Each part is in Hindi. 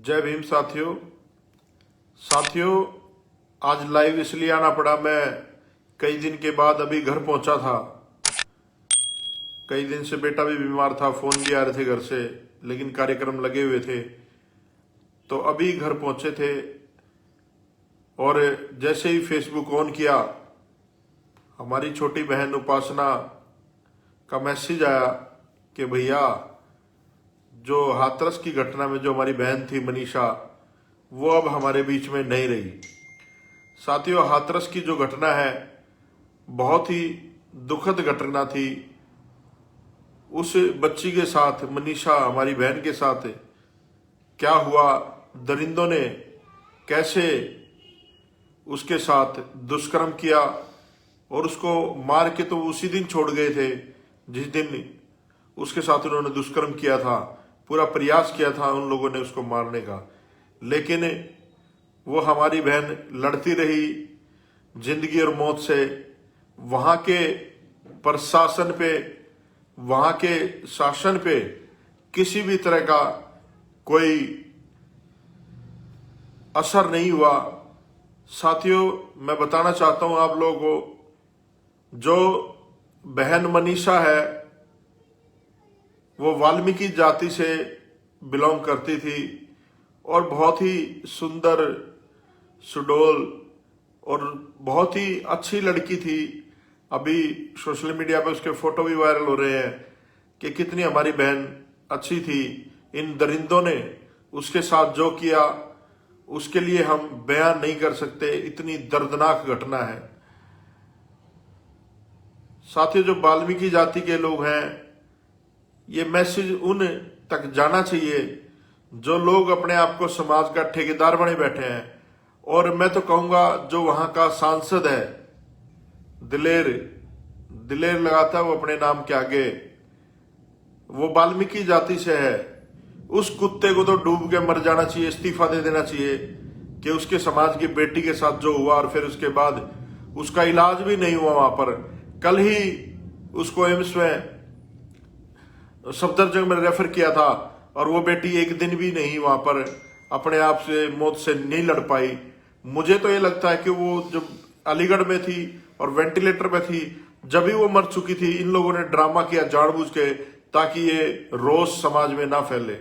जय भीम साथियों। आज लाइव इसलिए आना पड़ा, मैं कई दिन के बाद अभी घर पहुंचा था। कई दिन से बेटा भी बीमार था, फोन भी आ रहे थे घर से, लेकिन कार्यक्रम लगे हुए थे, तो अभी घर पहुंचे थे। और जैसे ही फेसबुक ऑन किया, हमारी छोटी बहन उपासना का मैसेज आया कि भैया, जो हाथरस की घटना में जो हमारी बहन थी मनीषा, वो अब हमारे बीच में नहीं रही। साथियों, हाथरस की जो घटना है बहुत ही दुखद घटना थी। उस बच्ची के साथ, मनीषा हमारी बहन के साथ क्या हुआ, दरिंदों ने कैसे उसके साथ दुष्कर्म किया, और उसको मार के तो उसी दिन छोड़ गए थे जिस दिन उसके साथ उन्होंने दुष्कर्म किया था। पूरा प्रयास किया था उन लोगों ने उसको मारने का, लेकिन वो हमारी बहन लड़ती रही जिंदगी और मौत से। वहां के प्रशासन पे, वहां के शासन पे किसी भी तरह का कोई असर नहीं हुआ। साथियों, मैं बताना चाहता हूं आप लोगों को, जो बहन मनीषा है वो वाल्मीकि जाति से बिलोंग करती थी और बहुत ही सुंदर, सुडौल और बहुत ही अच्छी लड़की थी। अभी सोशल मीडिया पर उसके फोटो भी वायरल हो रहे हैं कि कितनी हमारी बहन अच्छी थी। इन दरिंदों ने उसके साथ जो किया उसके लिए हम बयान नहीं कर सकते, इतनी दर्दनाक घटना है। साथियों, जो वाल्मीकि जाति के लोग हैं, ये मैसेज उन तक जाना चाहिए जो लोग अपने आप को समाज का ठेकेदार बने बैठे हैं। और मैं तो कहूंगा, जो वहां का सांसद है दिलेर लगाता है वो अपने नाम के आगे, वो वाल्मीकि जाति से है। उस कुत्ते को तो डूब के मर जाना चाहिए, इस्तीफा दे देना चाहिए कि उसके समाज की बेटी के साथ जो हुआ, और फिर उसके बाद उसका इलाज भी नहीं हुआ। वहां पर कल ही उसको एम्स में सफदरजंग में रेफर किया था, और वो बेटी एक दिन भी नहीं वहां पर अपने आप से मौत से नहीं लड़ पाई। मुझे तो ये लगता है कि वो जब अलीगढ़ में थी और वेंटिलेटर पे थी, जब भी वो मर चुकी थी, इन लोगों ने ड्रामा किया जानबूझ के, ताकि ये रोष समाज में ना फैले।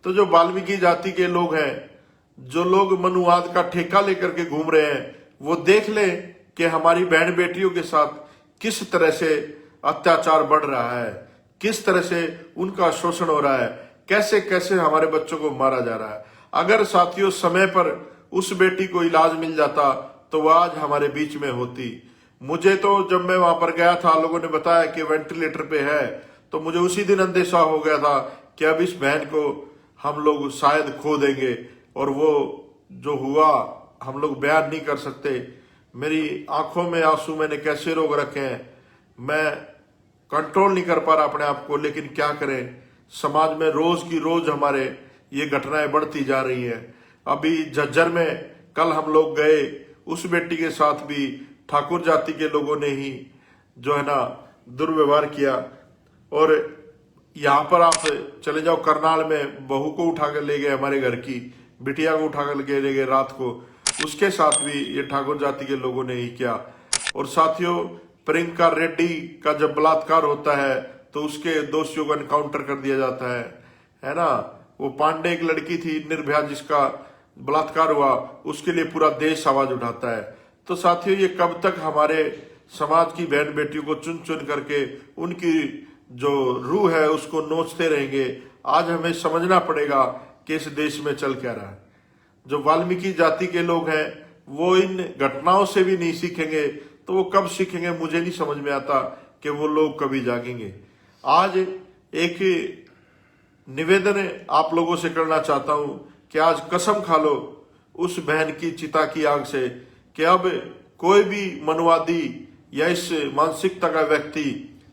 तो जो वाल्मीकि जाति के लोग हैं, जो लोग मनुवाद का ठेका लेकर के घूम रहे हैं, वो देख ले कि हमारी बहन बेटियों के साथ किस तरह से अत्याचार बढ़ रहा है, किस तरह से उनका शोषण हो रहा है, कैसे कैसे हमारे बच्चों को मारा जा रहा है। अगर साथियों समय पर उस बेटी को इलाज मिल जाता तो वह आज हमारे बीच में होती। मुझे तो जब मैं वहां पर गया था, लोगों ने बताया कि वेंटिलेटर पे है, तो मुझे उसी दिन अंदेशा हो गया था कि अब इस बहन को हम लोग शायद खो देंगे। और वो जो हुआ हम लोग बयान नहीं कर सकते। मेरी आंखों में आंसू मैंने कैसे रोक रखे हैं, मैं कंट्रोल नहीं कर पा रहा अपने आप को। लेकिन क्या करें, समाज में रोज की रोज हमारे ये घटनाएं बढ़ती जा रही हैं। अभी झज्जर में कल हम लोग गए, उस बेटी के साथ भी ठाकुर जाति के लोगों ने ही जो है ना दुर्व्यवहार किया। और यहाँ पर आप चले जाओ करनाल में, बहू को उठा कर ले गए, हमारे घर की बिटिया को उठा कर ले गए रात को, उसके साथ भी ये ठाकुर जाति के लोगों ने ही किया। और साथियों, प्रियंका रेड्डी का जब बलात्कार होता है तो उसके दोषियों को एनकाउंटर कर दिया जाता है ना। वो पांडे एक लड़की थी निर्भया जिसका बलात्कार हुआ, उसके लिए पूरा देश आवाज उठाता है। तो साथियों, ये कब तक हमारे समाज की बहन बेटियों को चुन चुन करके उनकी जो रूह है उसको नोचते रहेंगे। आज हमें समझना पड़ेगा कि इस देश में चल क्या रहा है। जो वाल्मीकि जाति के लोग हैं वो इन घटनाओं से भी नहीं सीखेंगे, तो वो कब सीखेंगे, मुझे नहीं समझ में आता कि वो लोग कभी जागेंगे। आज एक निवेदन आप लोगों से करना चाहता हूं कि आज कसम खा लो उस बहन की चिता की आग से कि अब कोई भी मनुवादी या इस मानसिकता का व्यक्ति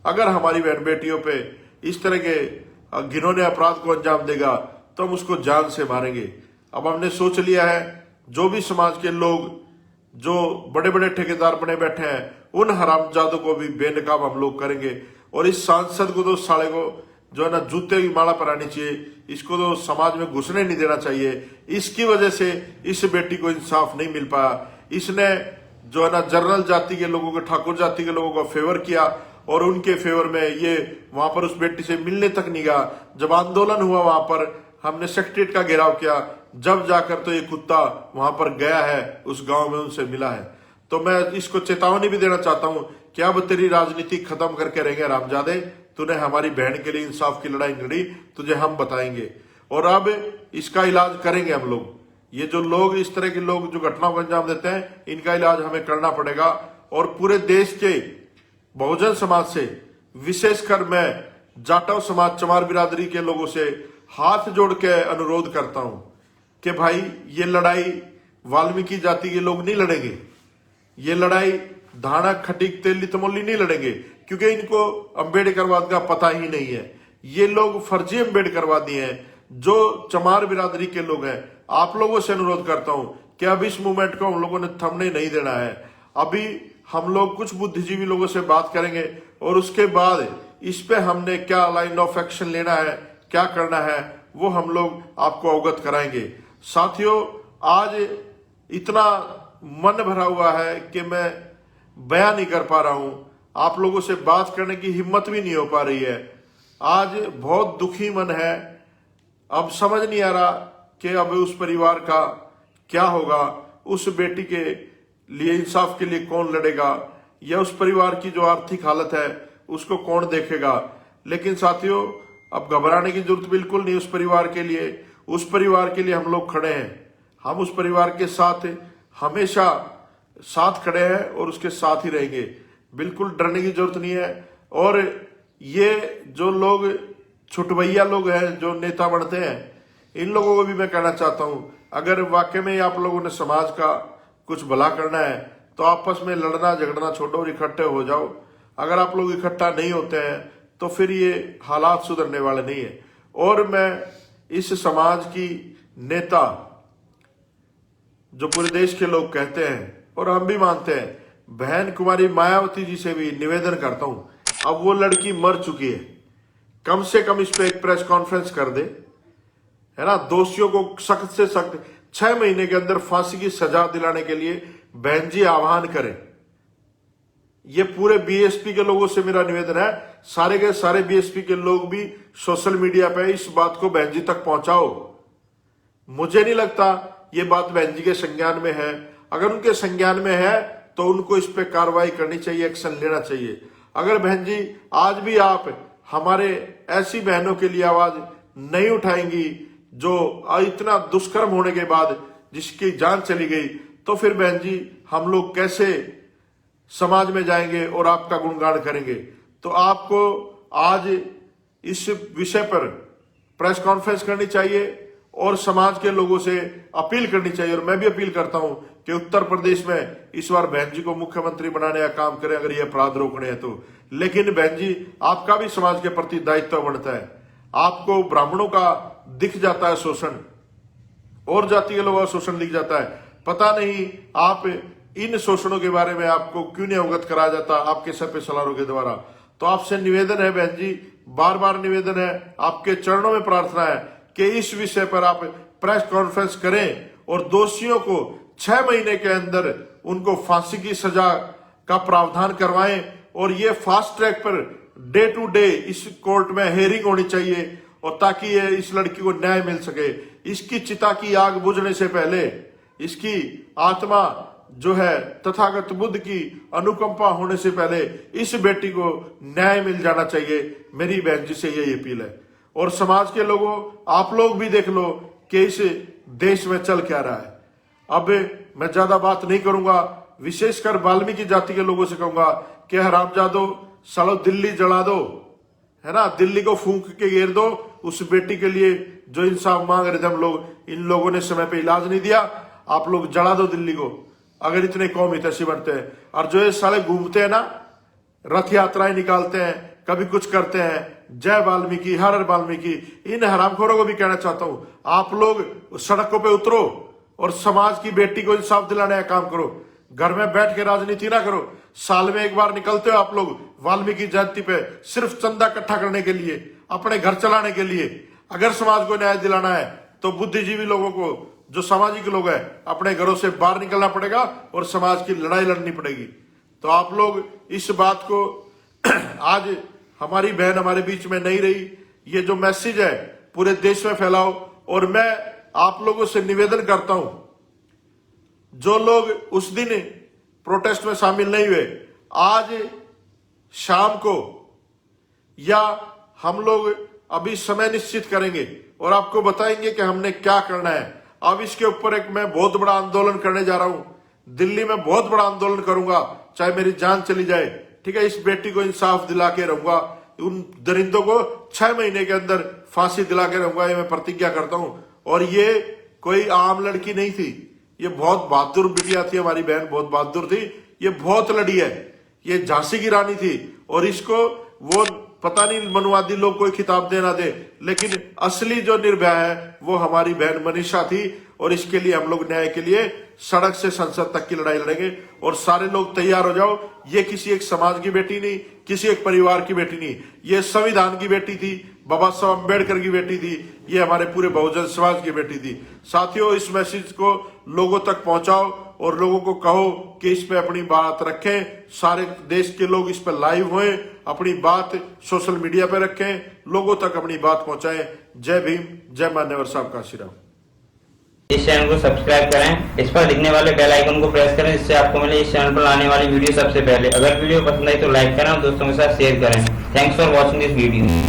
अगर हमारी बहन बेटियों पे इस तरह के घिनौने अपराध को अंजाम देगा तो हम उसको जान से मारेंगे। अब हमने सोच लिया है, जो भी समाज के लोग जो बड़े बड़े ठेकेदार बने बैठे हैं, उन हरामजादों को भी बेनकाब हम लोग करेंगे। और इस सांसद को तो साले को जो है ना जूते की माला पहनानी चाहिए, इसको तो समाज में घुसने नहीं देना चाहिए। इसकी वजह से इस बेटी को इंसाफ नहीं मिल पाया। इसने जो है ना जनरल जाति के लोगों को, ठाकुर जाति के लोगों को फेवर किया और उनके फेवर में ये वहां पर उस बेटी से मिलने तक नहीं गया। जब आंदोलन हुआ वहां पर हमने सेक्रेटरीट का घेराव किया, जब जाकर तो ये कुत्ता वहां पर गया है, उस गांव में उनसे मिला है। तो मैं इसको चेतावनी भी देना चाहता हूं कि अब तेरी राजनीति खत्म करके रहेंगे रामजादे, तूने हमारी बहन के लिए इंसाफ की लड़ाई लड़ी, तुझे हम बताएंगे और अब इसका इलाज करेंगे हम लोग। ये जो लोग, इस तरह के लोग जो घटनाओं को अंजाम देते हैं, इनका इलाज हमें करना पड़ेगा। और पूरे देश के बहुजन समाज से, विशेषकर मैं जाटव समाज, चमार बिरादरी के लोगों से हाथ जोड़ के अनुरोध करता हूं कि भाई ये लड़ाई वाल्मीकि जाति के लोग नहीं लड़ेंगे, ये लड़ाई धाना खटीक तेली तमोली नहीं लड़ेंगे, क्योंकि इनको अम्बेडकरवाद का पता ही नहीं है। ये लोग फर्जी अम्बेडकरवादी हैं जो चमार बिरादरी के लोग हैं। आप लोगों से अनुरोध करता हूं कि अब इस मूवमेंट को हम लोगों ने थमने नहीं देना है। अभी हम लोग कुछ बुद्धिजीवी लोगों से बात करेंगे और उसके बाद इस पे हमने क्या लाइन ऑफ एक्शन लेना है, क्या करना है, वो हम लोग आपको अवगत कराएंगे। साथियों, आज इतना मन भरा हुआ है कि मैं बयान नहीं कर पा रहा हूं, आप लोगों से बात करने की हिम्मत भी नहीं हो पा रही है। आज बहुत दुखी मन है। अब समझ नहीं आ रहा कि अब उस परिवार का क्या होगा, उस बेटी के लिए इंसाफ के लिए कौन लड़ेगा, या उस परिवार की जो आर्थिक हालत है उसको कौन देखेगा। लेकिन साथियों, अब घबराने की जरूरत बिल्कुल नहीं। उस परिवार के लिए हम लोग खड़े हैं। हम उस परिवार के साथ हमेशा साथ खड़े हैं और उसके साथ ही रहेंगे। बिल्कुल डरने की जरूरत नहीं है। और ये जो लोग छुटवैया लोग हैं, जो नेता बनते हैं, इन लोगों को भी मैं कहना चाहता हूं, अगर वाकई में आप लोगों ने समाज का कुछ भला करना है तो आपस में लड़ना झगड़ना छोड़ो और इकट्ठे हो जाओ। अगर आप लोग इकट्ठा नहीं होते हैं तो फिर ये हालात सुधरने वाले नहीं है। और मैं इस समाज की नेता, जो पूरे देश के लोग कहते हैं और हम भी मानते हैं, बहन कुमारी मायावती जी से भी निवेदन करता हूं, अब वो लड़की मर चुकी है, कम से कम इस पे एक प्रेस कॉन्फ्रेंस कर दे, है ना। दोषियों को सख्त से सख्त 6 महीने के अंदर फांसी की सजा दिलाने के लिए बहन जी आह्वान करें। ये पूरे बीएसपी के लोगों से मेरा निवेदन है, सारे के सारे बीएसपी के लोग भी सोशल मीडिया पे इस बात को बहन जी तक पहुंचाओ। मुझे नहीं लगता ये बात बहन जी के संज्ञान में है। अगर उनके संज्ञान में है तो उनको इस पे कार्रवाई करनी चाहिए, एक्शन लेना चाहिए। अगर बहन जी आज भी आप हमारे ऐसी बहनों के लिए आवाज नहीं उठाएंगी जो इतना दुष्कर्म होने के बाद जिसकी जान चली गई, तो फिर बहन जी हम लोग कैसे समाज में जाएंगे और आपका गुणगान करेंगे। तो आपको आज इस विषय पर प्रेस कॉन्फ्रेंस करनी चाहिए और समाज के लोगों से अपील करनी चाहिए। और मैं भी अपील करता हूं कि उत्तर प्रदेश में इस बार बहन जी को मुख्यमंत्री बनाने का काम करें, अगर ये अपराध रोकने हैं तो। लेकिन बहन जी, आपका भी समाज के प्रति दायित्व बनता है। आपको ब्राह्मणों का दिख जाता है शोषण, और जाति के लोगों का शोषण दिख जाता है, पता नहीं आप इन शोषणों के बारे में आपको क्यों नहीं अवगत कराया जाता आपके सर पे सलारों के द्वारा। तो आपसे निवेदन है बहन जी, बार बार निवेदन है, आपके चरणों में प्रार्थना है कि इस विषय पर आप प्रेस कॉन्फ्रेंस करें और दोषियों को 6 महीने के अंदर उनको फांसी की सजा का प्रावधान करवाएं। और ये फास्ट ट्रैक पर डे टू डे इस कोर्ट में हेयरिंग होनी चाहिए, और ताकि ये इस लड़की को न्याय मिल सके। इसकी चिता की आग बुझने से पहले इसकी आत्मा जो है तथागत बुद्ध की अनुकंपा होने से पहले इस बेटी को न्याय मिल जाना चाहिए। मेरी बहन जी से यही अपील है। और समाज के लोगों, आप लोग भी देख लो कि इस देश में चल क्या रहा है। अब मैं ज्यादा बात नहीं करूंगा, विशेषकर वाल्मीकि जाति के लोगों से कहूंगा कि हरामजादो सालो दिल्ली जला दो, है ना, दिल्ली को फूंक के घेर दो। उस बेटी के लिए जो इंसाफ मांग रहे थे हम लोग, इन लोगों ने समय पे इलाज नहीं दिया, आप लोग जला दो दिल्ली को, अगर इतने कौम हितैषी बनते हैं। और जो ये साले घूमते हैं ना, रथ यात्राएं निकालते हैं, कभी कुछ करते हैं, जय वाल्मीकि, हर हर वाल्मीकि, इन हरामखोरों को भी कहना चाहता हूं, आप लोग सड़कों पे उतरो और समाज की बेटी को इंसाफ दिलाने का काम करो। घर में बैठ के राजनीति ना करो। साल में एक बार निकलते हो आप लोग वाल्मीकि जयंती पे, सिर्फ चंदा इकट्ठा करने के लिए, अपने घर चलाने के लिए। अगर समाज को न्याय दिलाना है तो बुद्धिजीवी लोगों को, जो सामाजिक लोग हैं, अपने घरों से बाहर निकलना पड़ेगा और समाज की लड़ाई लड़नी पड़ेगी। तो आप लोग इस बात को आज हमारी बहन हमारे बीच में नहीं रही, ये जो मैसेज है पूरे देश में फैलाओ। और मैं आप लोगों से निवेदन करता हूं, जो लोग उस दिन प्रोटेस्ट में शामिल नहीं हुए, आज शाम को या हम लोग अभी समय निश्चित करेंगे और आपको बताएंगे कि हमने क्या करना है। अब इसके ऊपर एक मैं बहुत बड़ा आंदोलन करने जा रहा हूं, दिल्ली में बहुत बड़ा आंदोलन करूंगा, चाहे मेरी जान चली जाए, ठीक है। इस बेटी को इंसाफ दिला के रहूंगा, उन दरिंदों को 6 महीने के अंदर फांसी दिला के रहूंगा, ये मैं प्रतिज्ञा करता हूं। और ये कोई आम लड़की नहीं थी, ये बहुत बहादुर बिटिया थी, हमारी बहन बहुत बहादुर थी, ये बहुत लड़ी है, ये झांसी की रानी थी। और इसको वो पता नहीं मनुवादी लोग कोई खिताब देना दे, लेकिन असली जो निर्भया है वो हमारी बहन मनीषा थी। और इसके लिए हम लोग न्याय के लिए सड़क से संसद तक की लड़ाई लड़ेंगे। और सारे लोग तैयार हो जाओ, ये किसी एक समाज की बेटी नहीं, किसी एक परिवार की बेटी नहीं, ये संविधान की बेटी थी, बाबा साहब अम्बेडकर की बेटी थी, ये हमारे पूरे बहुजन समाज की बेटी थी। साथियों, इस मैसेज को लोगों तक पहुंचाओ और लोगों को कहो कि इस पे अपनी बात रखें। सारे देश के लोग इस पर लाइव हुए, अपनी बात सोशल मीडिया पे रखें, लोगों तक अपनी बात पहुंचाएं। जय भीम, जय मान्यवर साहब का आशीर्वाद। इस चैनल को सब्सक्राइब करें, इस पर दिखने वाले बेल आइकन को प्रेस करें, जिससे आपको मिले इस चैनल पर आने वाली वीडियो सबसे पहले। अगर वीडियो पसंद आई तो लाइक करें और दोस्तों के साथ शेयर करें। Thanks for watching this video.